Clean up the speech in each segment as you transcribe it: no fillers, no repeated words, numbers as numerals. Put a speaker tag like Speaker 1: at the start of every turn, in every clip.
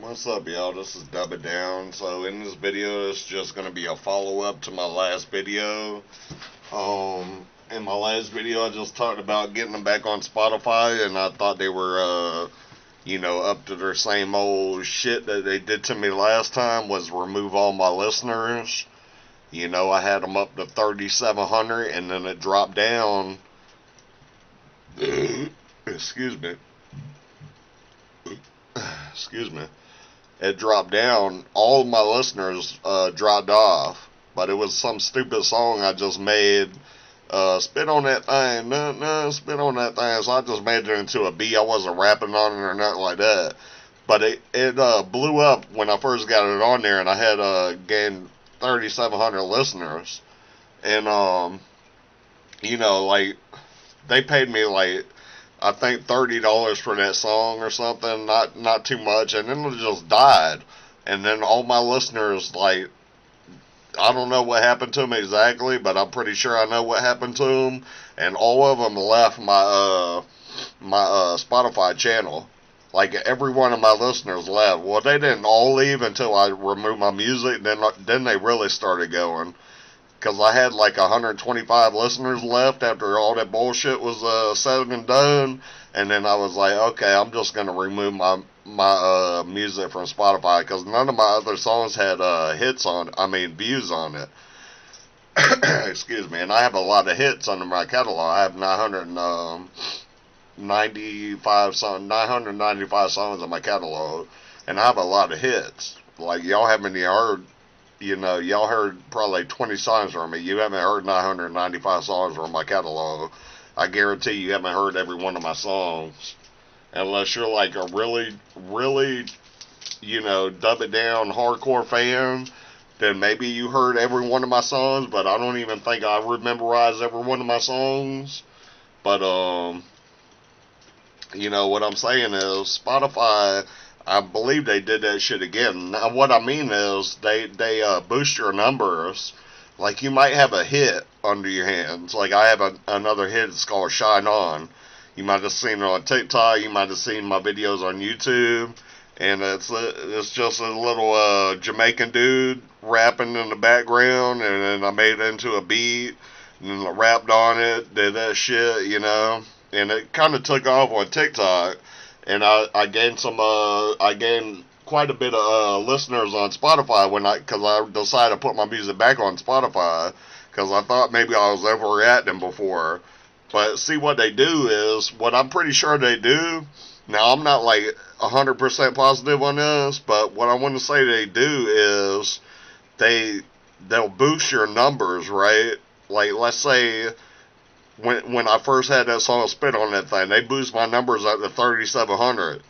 Speaker 1: What's up, y'all? This is Dubitdown. So in this video, it's just going to be a follow-up to my last video. In my last video, I just talked about getting them back on Spotify, and I thought they were, up to their same old shit that they did to me last time, was remove all my listeners. I had them up to 3,700, and then it dropped down. Excuse me. It dropped down. All of my listeners dropped off, but it was some stupid song I just made. Spit on that thing, no, spit on that thing. So I just made it into a beat. I wasn't rapping on it or nothing like that. But it blew up when I first got it on there, and I had gained 3,700 listeners. And they paid me I think $30 for that song or something, not too much, and then it just died. And then all my listeners, I don't know what happened to them exactly, but I'm pretty sure I know what happened to them, and all of them left my Spotify channel. Every one of my listeners left. Well, they didn't all leave until I removed my music, then they really started going. Because I had 125 listeners left after all that bullshit was said and done, and then I was like, okay, I'm just gonna remove my music from Spotify, because none of my other songs had views on it. Excuse me. And I have a lot of hits under my catalog. I have 995 songs in my catalog, and I have a lot of hits. Y'all haven't heard. Y'all heard probably 20 songs from me. You haven't heard 995 songs from my catalog. I guarantee you haven't heard every one of my songs. Unless you're a really, really, dub it down hardcore fan, then maybe you heard every one of my songs, but I don't even think I memorized every one of my songs. But, what I'm saying is, Spotify, I believe they did that shit again. Now, what I mean is, they boost your numbers. You might have a hit under your hands. I have another hit. It's called Shine On. You might have seen it on TikTok. You might have seen my videos on YouTube. And it's just a little Jamaican dude rapping in the background. And then I made it into a beat. And then I rapped on it. Did that shit, And it kind of took off on TikTok. And I gained quite a bit of listeners on Spotify because I decided to put my music back on Spotify, because I thought maybe I was overreacting before. But see, what they do is, what I'm pretty sure they do, now I'm not 100% positive on this, but what I want to say they do is they'll boost your numbers, right? Let's say when I first had that song Spit on That Thing, they boosted my numbers up to 3,700.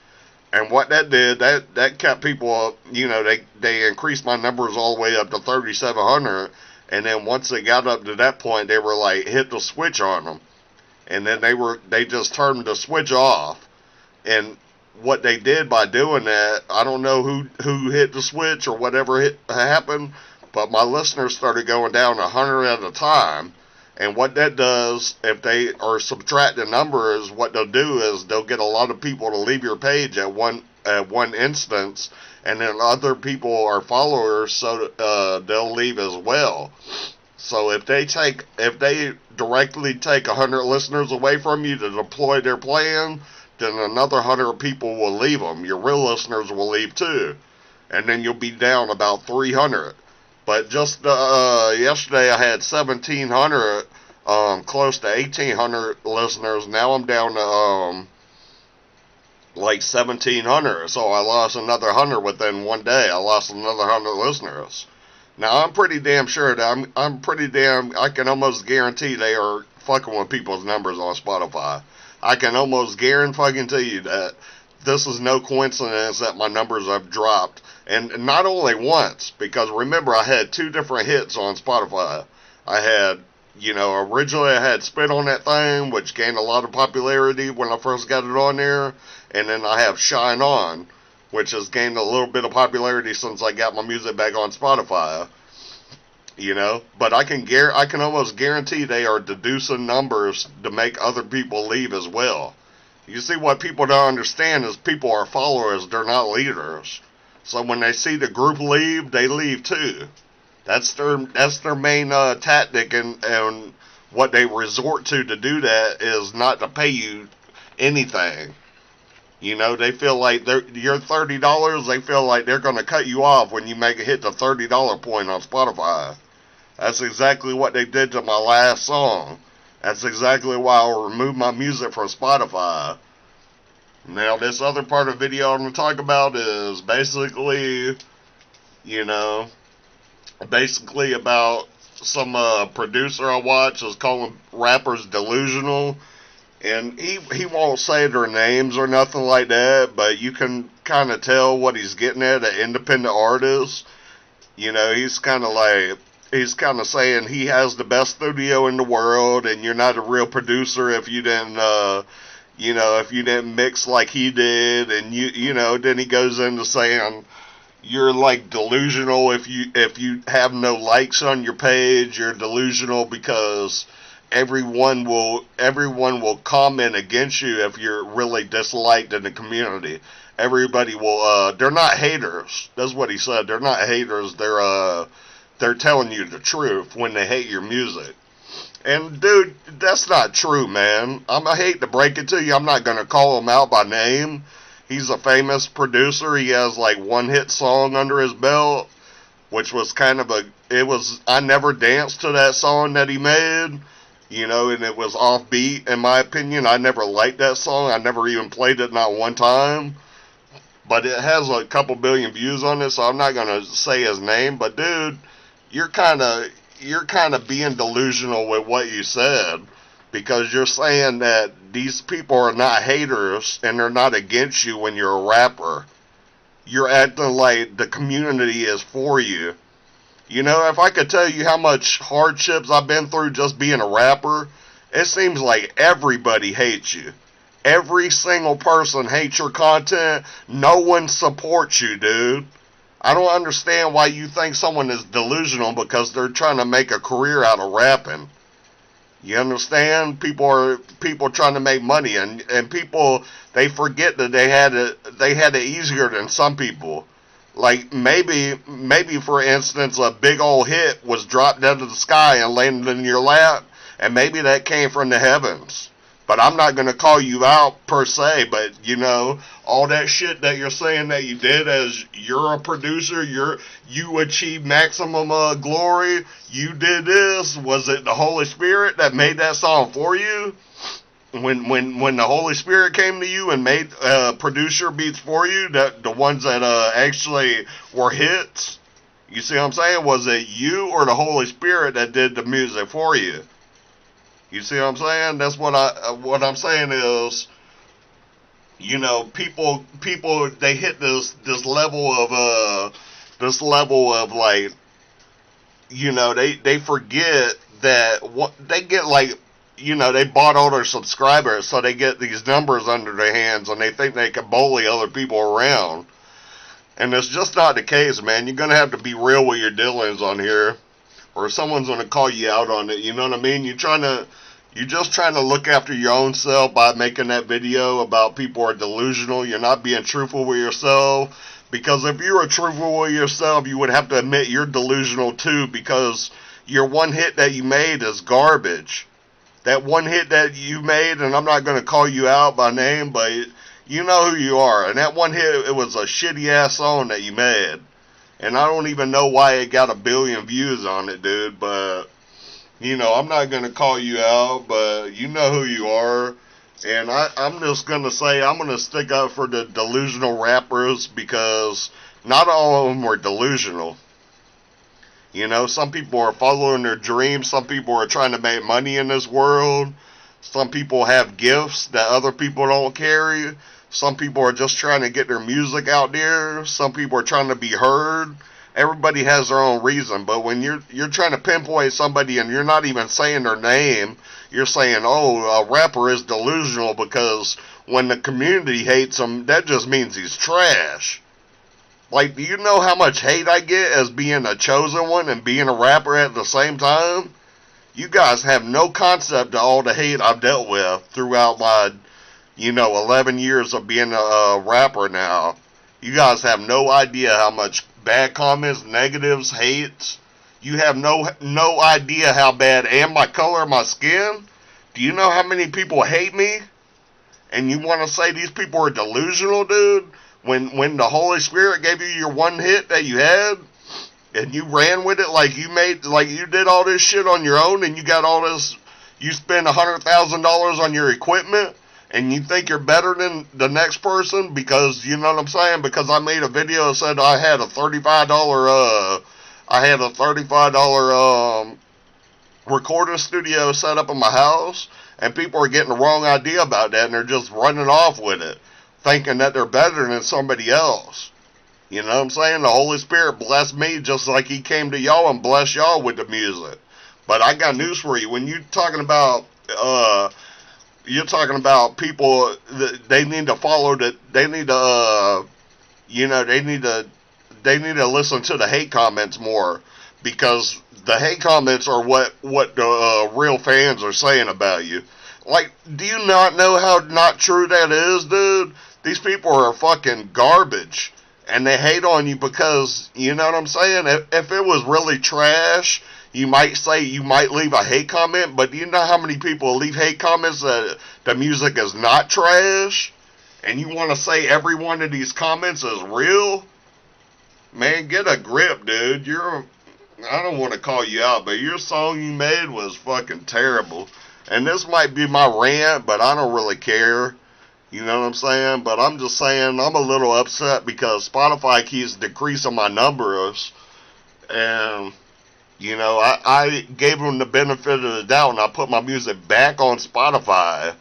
Speaker 1: And what that did, that kept people up, they increased my numbers all the way up to 3,700. And then once they got up to that point, they were hit the switch on them. And then they just turned the switch off. And what they did by doing that, I don't know who hit the switch or whatever happened, but my listeners started going down 100 at a time. And what that does, if they are subtracting numbers, what they'll do is they'll get a lot of people to leave your page at one instance, and then other people are followers, so they'll leave as well. So if they directly take 100 listeners away from you to deploy their plan, then another 100 people will leave them. Your real listeners will leave too, and then you'll be down about 300. But just yesterday I had 1,700, close to 1,800 listeners. Now I'm down to 1,700. So I lost another 100 within one day. I lost another 100 listeners. Now I'm pretty damn sure that I can almost guarantee they are fucking with people's numbers on Spotify. I can almost guarantee you that this is no coincidence that my numbers have dropped. And not only once, because remember, I had two different hits on Spotify. I had, originally I had Spit on That Thing, which gained a lot of popularity when I first got it on there. And then I have Shine On, which has gained a little bit of popularity since I got my music back on Spotify. But I can almost guarantee they are deducing numbers to make other people leave as well. You see, what people don't understand is people are followers, they're not leaders. So when they see the group leave, they leave too. That's their main tactic, and what they resort to do that is not to pay you anything. You know, they feel like you're $30. They feel like they're going to cut you off when you make it hit the $30 point on Spotify. That's exactly what they did to my last song. That's exactly why I removed my music from Spotify. Now, this other part of the video I'm going to talk about is basically, you know, basically about some producer I watch is calling rappers delusional. And he won't say their names or nothing like that, but you can kind of tell what he's getting at, an independent artist. You know, he's kind of saying he has the best studio in the world, and you're not a real producer if you didn't, if you didn't mix like he did, and then he goes into saying you're like delusional if you have no likes on your page. You're delusional because everyone will comment against you if you're really disliked in the community. Everybody will. They're not haters. That's what he said. They're not haters. They're telling you the truth when they hate your music. And dude, that's not true, man. I hate to break it to you. I'm not gonna call him out by name. He's a famous producer. He has like one hit song under his belt, which was I never danced to that song that he made. And it was offbeat, in my opinion. I never liked that song. I never even played it, not one time. But it has a couple billion views on it, so I'm not going to say his name. But, dude, you're kind of being delusional with what you said, because you're saying that these people are not haters and they're not against you when you're a rapper. You're acting like the community is for you. If I could tell you how much hardships I've been through just being a rapper, it seems like everybody hates you. Every single person hates your content. No one supports you, dude. I don't understand why you think someone is delusional because they're trying to make a career out of rapping. You understand? People trying to make money, and people, they forget that they had it easier than some people. Like, maybe for instance, a big old hit was dropped out of the sky and landed in your lap, and maybe that came from the heavens. But I'm not going to call you out per se, but, all that shit that you're saying that you did as you're a producer, you achieved maximum glory, you did this, was it the Holy Spirit that made that song for you? When the Holy Spirit came to you and made producer beats for you, the ones that actually were hits, you see what I'm saying? Was it you or the Holy Spirit that did the music for you? You see what I'm saying? That's what I'm saying is, people they hit this level of like, they forget that what they get, like, they bought all their subscribers, so they get these numbers under their hands, and they think they can bully other people around. And it's just not the case, man. You're going to have to be real with your dealings on here, or someone's going to call you out on it, you know what I mean? You're just trying to look after your own self by making that video about people are delusional. You're not being truthful with yourself, because if you were truthful with yourself, you would have to admit you're delusional too, because your one hit that you made is garbage. That one hit that you made, and I'm not going to call you out by name, but you know who you are. And that one hit, it was a shitty-ass song that you made. And I don't even know why it got 1 billion views on it, dude. But, I'm not going to call you out, but you know who you are. And I'm just going to say I'm going to stick up for the delusional rappers, because not all of them were delusional. Some people are following their dreams. Some people are trying to make money in this world. Some people have gifts that other people don't carry. Some people are just trying to get their music out there. Some people are trying to be heard. Everybody has their own reason. But when you're trying to pinpoint somebody and you're not even saying their name, you're saying, oh, a rapper is delusional because when the community hates him, that just means he's trash. Like, do you know how much hate I get as being a chosen one and being a rapper at the same time? You guys have no concept of all the hate I've dealt with throughout my, 11 years of being a rapper now. You guys have no idea how much bad comments, negatives, hates. You have no idea how bad, and my color of my skin. Do you know how many people hate me? And you want to say these people are delusional, dude? When the Holy Spirit gave you your one hit that you had, and you ran with it like you did all this shit on your own, and you got all this, you spend $100,000 on your equipment, and you think you're better than the next person because, you know what I'm saying? Because I made a video that said I had a $35 recording studio set up in my house, and people are getting the wrong idea about that, and they're just running off with it, thinking that they're better than somebody else. You know what I'm saying? The Holy Spirit blessed me just like he came to y'all and blessed y'all with the music. But I got news for you. When you're talking about people that they need to follow that, they need to they need to listen to the hate comments more, because the hate comments are what the real fans are saying about you. Like, do you not know how not true that is, dude? These people are fucking garbage, and they hate on you because, you know what I'm saying? If it was really trash, you might leave a hate comment, but do you know how many people leave hate comments that the music is not trash? And you want to say every one of these comments is real? Man, get a grip, dude. I don't want to call you out, but your song you made was fucking terrible. And this might be my rant, but I don't really care. You know what I'm saying? But I'm just saying I'm a little upset because Spotify keeps decreasing my numbers. And, you know, I gave them the benefit of the doubt, and I put my music back on Spotify.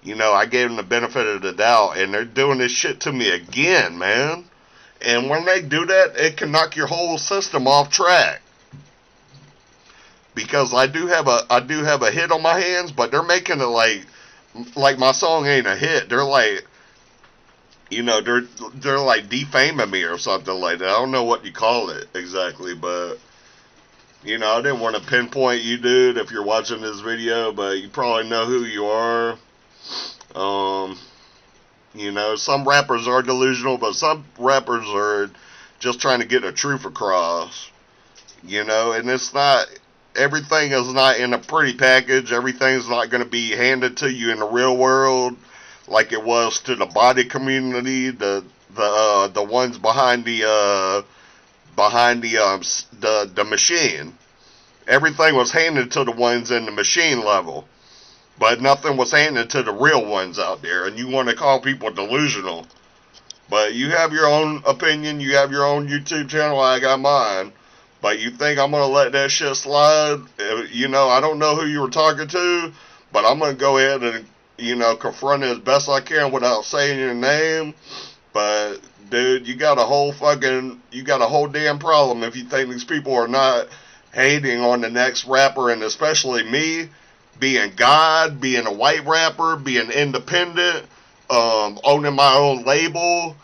Speaker 1: You know, I gave them the benefit of the doubt, and they're doing this shit to me again, man. And when they do that, it can knock your whole system off track. Because I do have a hit on my hands, but they're making it like my song ain't a hit. They're like, you know, they're like defaming me or something like that. I don't know what you call it exactly, but, you know, I didn't want to pinpoint you, dude, if you're watching this video, but you probably know who you are. You know, some rappers are delusional, but some rappers are just trying to get the truth across. You know, and it's not, everything is not in a pretty package. Everything's not going to be handed to you in the real world like it was to the body community, the ones behind the machine. Everything was handed to the ones in the machine level, but nothing was handed to the real ones out there. And you want to call people delusional, but you have your own opinion. You have your own YouTube channel. I got mine. But you think I'm going to let that shit slide? You know, I don't know who you were talking to, but I'm going to go ahead and, you know, confront it as best I can without saying your name. But, dude, you got a whole damn problem if you think these people are not hating on the next rapper, and especially me, being God, being a white rapper, being independent, owning my own label,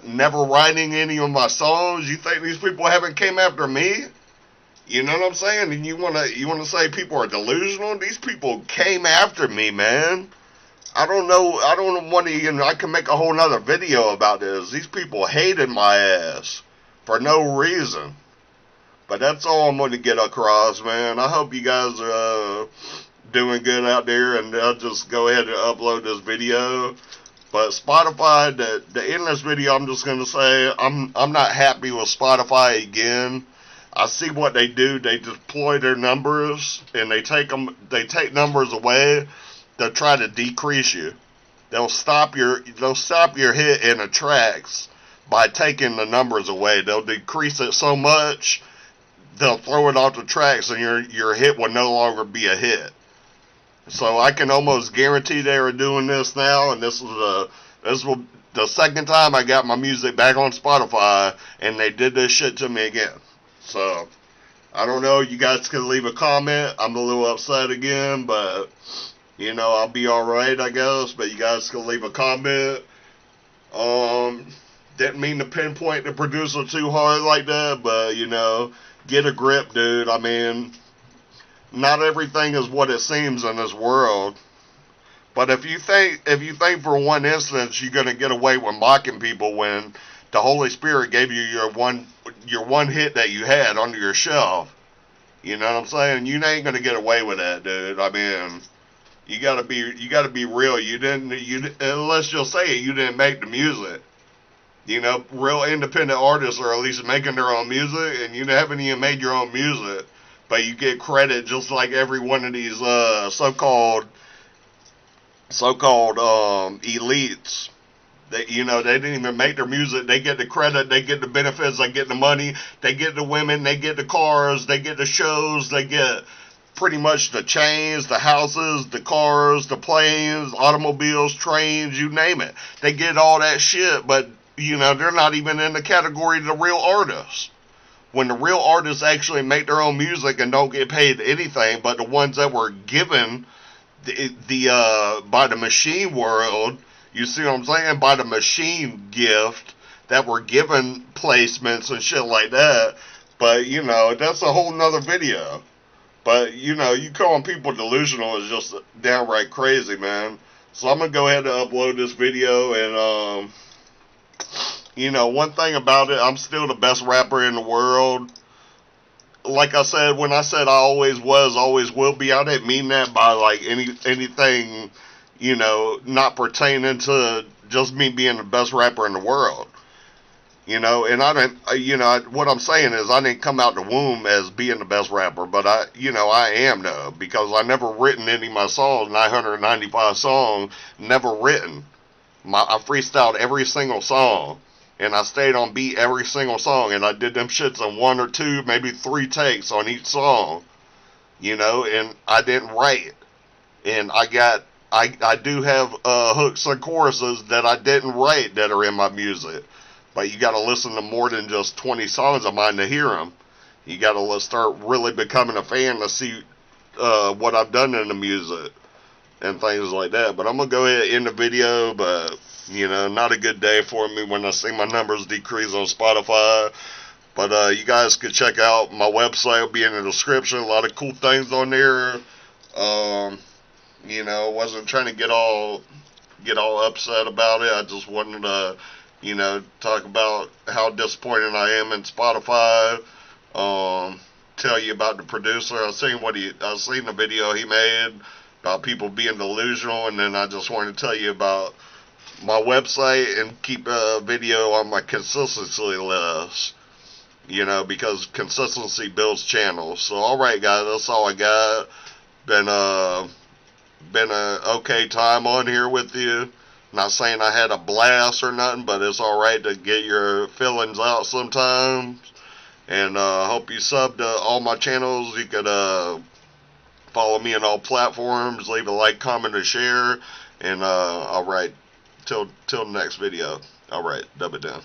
Speaker 1: never writing any of my songs. You think these people haven't came after me? You know what I'm saying? And you wanna say people are delusional? These people came after me, man. I don't want to, you know, I can make a whole nother video about this. These people hated my ass for no reason. But that's all I'm going to get across, man. I hope you guys are doing good out there, and I'll just go ahead and upload this video. But Spotify, the end of this video, I'm just going to say I'm not happy with Spotify again. I see what they do. They deploy their numbers, and they take numbers away. They'll try to decrease you. They'll stop your hit in the tracks by taking the numbers away. They'll decrease it so much, they'll throw it off the tracks, and your hit will no longer be a hit. So I can almost guarantee they are doing this now, and this was the second time I got my music back on Spotify, and they did this shit to me again. So I don't know. You guys can leave a comment. I'm a little upset again, but you know, I'll be alright, I guess. But you guys can leave a comment. Didn't mean to pinpoint the producer too hard like that, but you know, get a grip, dude. I mean, not everything is what it seems in this world. But if you think for one instance you're gonna get away with mocking people when the Holy Spirit gave you your one hit that you had under your shelf, you know what I'm saying? You ain't gonna get away with that, dude. I mean, you gotta be real. Let's just say it, you didn't make the music. You know, real independent artists are at least making their own music, and you haven't even made your own music, but you get credit just like every one of these so-called elites. They didn't even make their music. They get the credit, they get the benefits, they get the money, they get the women, they get the cars, they get the shows, they get pretty much the chains, the houses, the cars, the planes, automobiles, trains, you name it. They get all that shit, but they're not even in the category of the real artists. When the real artists actually make their own music and don't get paid anything, but the ones that were given by the machine world, you see what I'm saying? By the machine gift that were given placements and shit like that. But, that's a whole nother video. But, you calling people delusional is just downright crazy, man. So I'm going to go ahead and upload this video. And, one thing about it, I'm still the best rapper in the world. Like I said, when I said I always was, always will be, I didn't mean that by, like, anything, not pertaining to just me being the best rapper in the world. And I didn't, what I'm saying is I didn't come out the womb as being the best rapper, but I am though, because I never written any of my songs, 995 songs, never written. I freestyled every single song, and I stayed on beat every single song, and I did them shits in 1 or 2, maybe 3 takes on each song, and I didn't write. And I do have hooks and choruses that I didn't write that are in my music. But you got to listen to more than just 20 songs of mine to hear them. You got to start really becoming a fan to see what I've done in the music and things like that. But I'm going to go ahead and end the video. But, not a good day for me when I see my numbers decrease on Spotify. But you guys could check out my website. It'll be in the description. A lot of cool things on there. Wasn't trying to get all upset about it. I just wanted to talk about how disappointed I am in Spotify. Tell you about the producer. I seen the video he made about people being delusional, and then I just wanted to tell you about my website and keep a video on my consistency list. Because consistency builds channels. So, alright guys, that's all I got. Been a okay time on here with you. Not saying I had a blast or nothing, but it's alright to get your feelings out sometimes. And I hope you sub to all my channels. You could follow me on all platforms, leave a like, comment, or share. And alright, till next video. Alright, Dubitdown.